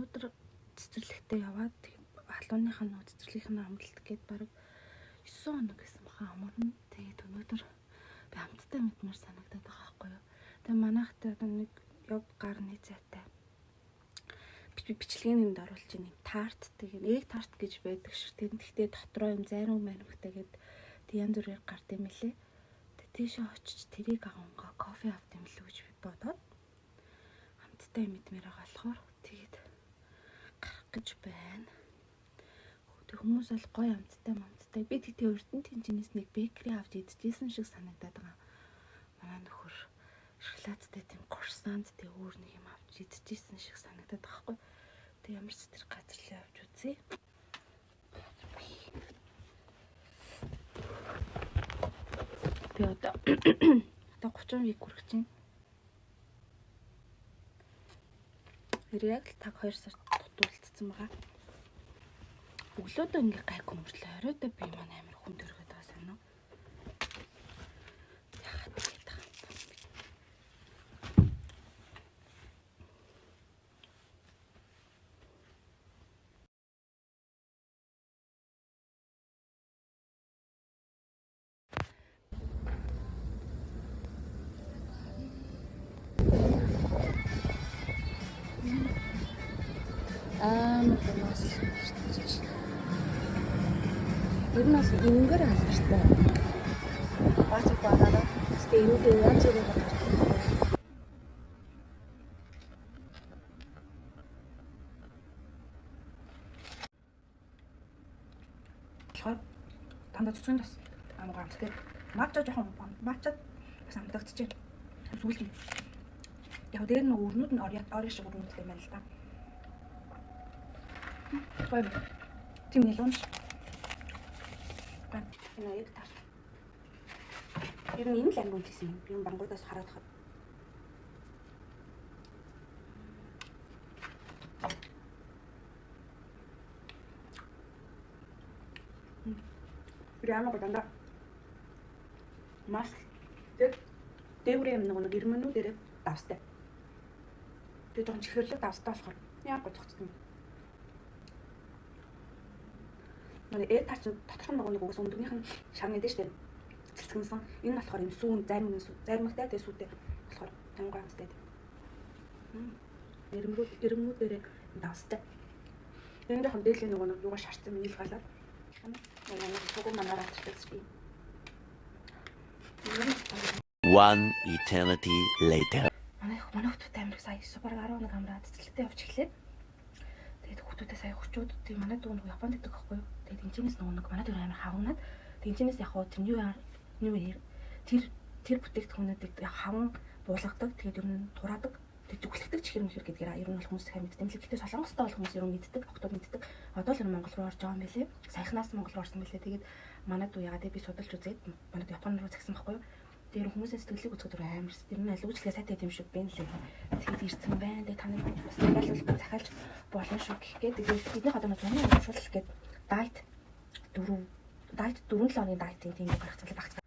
өнөөдөр цэцэрлэгтээ яваад халууныхаа нөө цэцэрлэгийнхээ амралт гээд бараг 9 хоног гэсэн баха амарна. Тэгээд өнөөдөр би хамтдаа мэдмээр санагдаад байгаа байхгүй юу. Тэгээд манайхтай одоо нэг яг гарны зайтай бичлэгэнд оруулж ийн тарт тэгээд ээг тарт гэж байдаг шиг. Тэгэхдээ дотроо юм зарим мэрэгтэй гээд янз бүрээр гард юм лээ. Тэгээд тийшээ очиж тэрийг авангаа кофе авт юм лүү гэж би бодоод хамтдаа мэдмээр байгаа болохоор тэгээд гарах гэж байна. Тэг хүмүүс бол гоё амттай би тэгтээ Эрдэнэ тэнцэнээс нэг бекри авч идчихсэн шиг санагдаад байгаа. Манай нөхөр шоколадтай тийм курсант тэг өөр нэг юм авч идчихсэн шиг санагдаад байгаа хгүй. Тэг ямар ч тэр газар л явж үзье. Би одоо 30 вик хүрэх чинь. Яг л таг 2 сар дутуулцсан байгаа. Өглөөдөө ингээ гайг өмрлөө. Оройдоо би манай амир хүн дөргöd байгаа санаа. Яхаа тэгээд байгаа юм. Ернэс ингэр алдартай. Бац бадараа. Тэгэ энэ янз бүрийн гардаг. Хаа тандаа цэцэн бас амгаа амттай. Матча жоохон матчад бас амтагдчихэ. Сүүл. Яг дээр нь өрнүүд нь орой шиг өрнөдтэй байна л да. Гоё. Тим нэлонш. Энэ яг таар. Ер нь энэ л ангууд гэсэн юм. Би юм бангуудаас хараад хад. Прямо годанда. Маск. Дэврээ юм нэг гэрмэнүү дээр давстай. Тэгээ жоохон чихэрлэг давстай болохоор яг гоцгоцсон. Нэг таач доторх нь нэг угс өндөгнийх нь шарны дээ штэ цэцгэнсэн. Энэ болохоор юм сүүн заримгтай тэгээ сүүтэй болохоор тангай амстай. Эрэмгүүд дээр давстай. Энэ жоохон дээлийн нэг юугаар шарцсан минь ил галаад. Нэг цогон манараа тавьчихсан. One eternity later. Манай хүмүүст амир сая супер 11 амраа цэцгэлтэй явж эхлэв. Тэгээд хүүхдүүдээ сая хүчүүд тийм манай дүү нэг Японд гэдэг байхгүй юу. Тэгээд энэчнээс нэг манай дүү амир хавнаад энэчнээс яг хоо тэр бүтээгдэхүүнүүдийг хаван буулгадаг. Тэгээд ер нь тураадаг. Тэгээд зүглэгдэг чихэр мэхэр гэдгээр ер нь бол хүмүүс сайн мэддэг. Гэхдээ Солонгостой бол хүмүүс ер нь мэддэг, октод мэддэг. Одоо л ер нь Монгол руу орж байгаа юм билээ. Саяхнаас Монгол руу орсон билээ. Тэгээд манай дүү ягаад би судалж үзээд манай дүү Японд руу загсан байхгүй юу. Тэр хүмүүсийн сэтгэлийг үзэхэд амар тэр нь алгуучлаа сайтай юм шиг байна лээ. Тэгээд ирсэн байна. Тэгээд таны бас байлуулах захиалж болно шүү гэх гээд тэгээд бидний одоо нэг зуны уушуулах гээд дайт 4 хоногийн дайтын тийм гарах цалаа багц.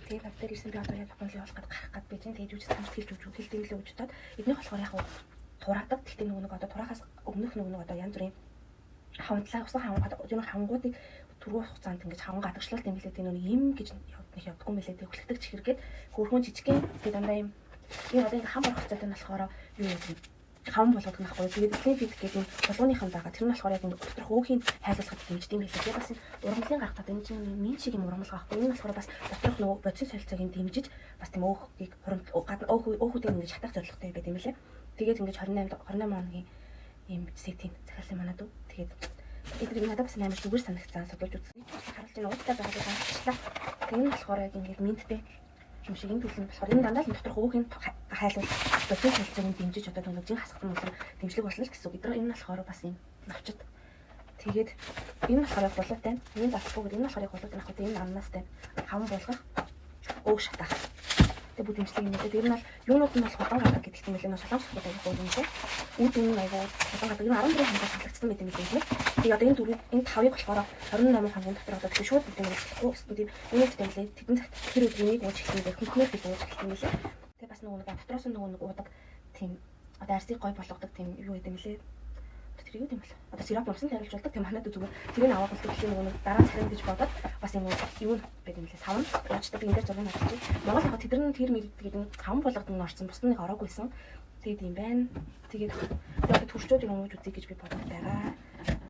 Тэгээд навтер ирсэн би одоо яг Японд явах гээд гарах гээд байж энэ тэгээд юу ч хамт хэлж дэмлээ өчтөд эднийх болохоор яг тураадаг. Гэхдээ нэг одоо тураахаас өмнөх нэг одоо янз бүрийн хавтлаа усан хавангуудыг түрүү хугацаанд ингэж хаван гадагшлалт юм билээ. Тэр нэг юм гэж явдаггүй юм билээ. Тэг хүлэгдэг чихэргээд хөрхөн жижигхэн тэгээд дандаа юм одоо ингэ хам орох цаатай нь болохоор юу юм хаван болгох нь байхгүй. Тэгээд slim fit гэдэг юм болгоныхан байгаа. Тэр нь болохоор яг ингэ доторх өөхийн хайлуулахад дэмждэг юм билээ. Тэгээд бас ургамлын гарахтаа энэ чинь мин шиг юм ургамлах байхгүй. Энэ болохоор бас доторх нөгөө бодис солилцоог дэмжиж бас тийм өөхийг өөхүүдийг ингэ шатах зорилготой байт юм билээ. Тэгээд ингэ 28 хоногийн юм сетийн захиалсан манад уу. Тэгээд эдрийг надад бас амар зүгээр санагцсан судалж үзсэн. Харуулж байна ууттай байгааг харчлаа. Энэ болохоор яг ингэ минттэй юм шиг энэ төлөв болохоор энэ дандаа л доторх өөхийн хайлуул бодис солилцоог дэмжиж одоо нэг жин хасах юм бол дэмжлэг болно л гэсэн үг. Энэ болохоор бас юм навчид. Тэгээд энэ болохоор болоотой. Энэ залхууг энэ болохоор болоотой нах энэ амнастай хаван болгох өөх шатах. Тэгээд бүх дэмжлэг юм. Тэр нь бол юунууд нь бол хотон гадаг гэдэг юм лээ. Солонгос гэдэг юм уу юм те. Үүд энэ аяга хотон гадаг энэ 14 хоногоос салгагдсан байт юм лээ. Тэгээд одоо энэ 4 энэ 5-ыг болохоор 28 хоногийн дотор одоо шууд гэдэг юм болохгүй. Эсвэл энэ гэдэг юм лээ. Тэдэн цагт тэр өдрийн нэг ууж эхлэх юм. Хөнхнөр гэдэг ууж эхлэх юм лээ. Тэгээд бас нөгөө дотроос нөгөө удаг тийм одоо арсыг гой болгодог тийм юу гэдэг юм лээ. Тэр юу юм бол одоо сироп юмсан тариулжуулдаг тийм манайд зүгээр тэрийг аваад үлдээхлээр нөгөө дараа царин гэж бодоод бас юм юу байдаг юм лээ. Савн уучдаг энэ дээр зургийг авчих. Монгол хаа тэдэр нь тэр мэрэгдэг нь савн болгоод нь орсон. Бусдын нэг ороогүйсэн. Тэгээд юм байна. Тэгээд яг төрчөөд юм уу үзье гэж би боддог байгаа.